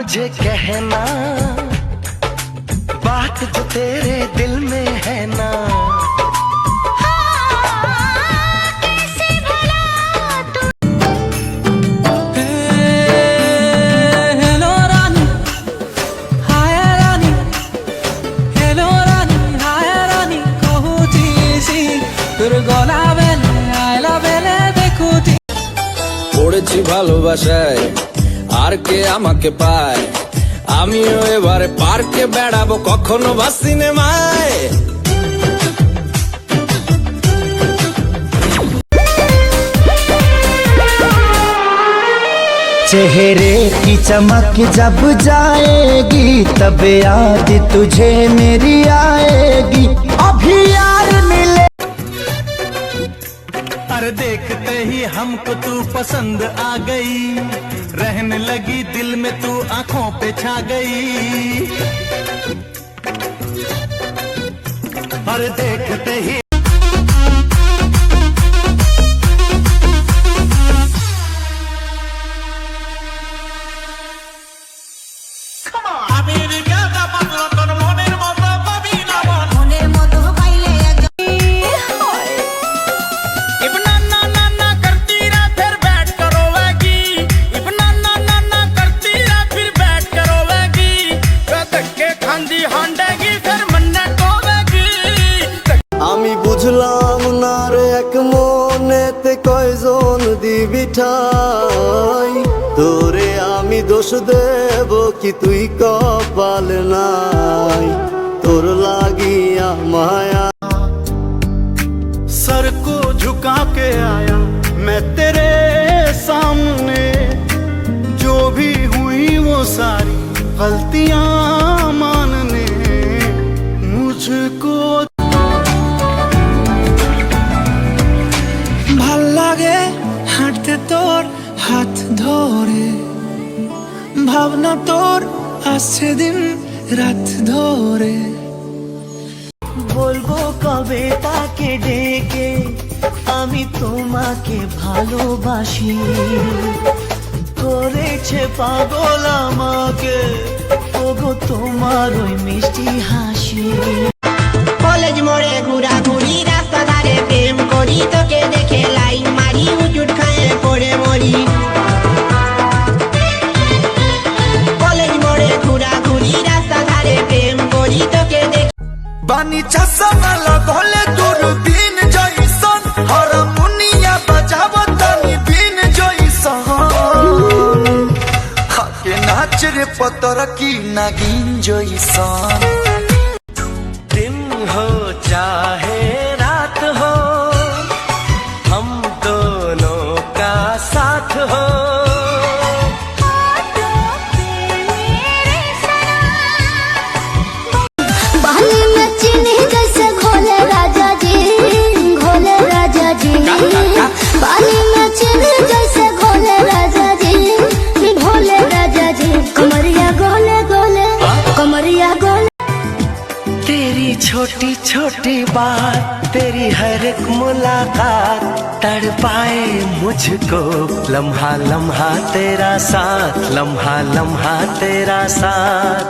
मुझे कहना बात जो तेरे दिल में है ना। পড়েছি ভালোবাসায় আর কে আমাকে পায়, আমিও এবারে পার্কে বেড়াবো কখনো বা সিনেমায়। चेहरे की चमक जब जाएगी तब याद तुझे मेरी आएगी। अभी यार मिले अरे देखते ही हमको तू पसंद आ गई, रहने लगी दिल में तू आंखों पे छा गई। अरे देखते ही আমি বুঝলাম না রে এক মনেতে কয়জন দিবি ঠাই, তোরে আমি দোষ দেব কি তুই কপাল নাই, তোর লাগিয়া মায়া। सर को झुका के आया मैं तेरे सामने, जो भी हुई वो सारी गलतियां मानने मुझको। ভাল লাগে হাঁটতে তোর হাত ধরে, ভাবনা তোর আসছে দিন রাত ধরে। বলবো কবে তাকে ডেকে আমি তোমাকে ভালোবাসি, করেছে পাগল আমাকে ওগো তোমার ওই মিষ্টি হাসি। কলেজ মোড়ে ঘোরাঘুরি রাস্তা ধারে প্রেম করি, তোকে দেখে লাইন মারি উজুট খায়ে পড়ে মরি। কলেজ মোড়ে ঘোরাঘুরি রাস্তা ধারে প্রেম করি, তোকে দেখে बानी चश्मा लगोले दूरबीन जइसन, हारमोनिया बजावत तनी बीन जइसन। हाके नाच रे पतर की नागिन जइसन। दिन हो चाहे रात हो हम दोनों का साथ हो। पानी में चीनी जैसे घोले राजा जी, भोले राजा जी। कमरिया गोले गोले कमरिया गोले। तेरी छोटी छोटी बात, तेरी हर एक मुलाकात तड़पाए मुझको। लम्हा लम्हा तेरा साथ, लम्हा लम्हा तेरा साथ।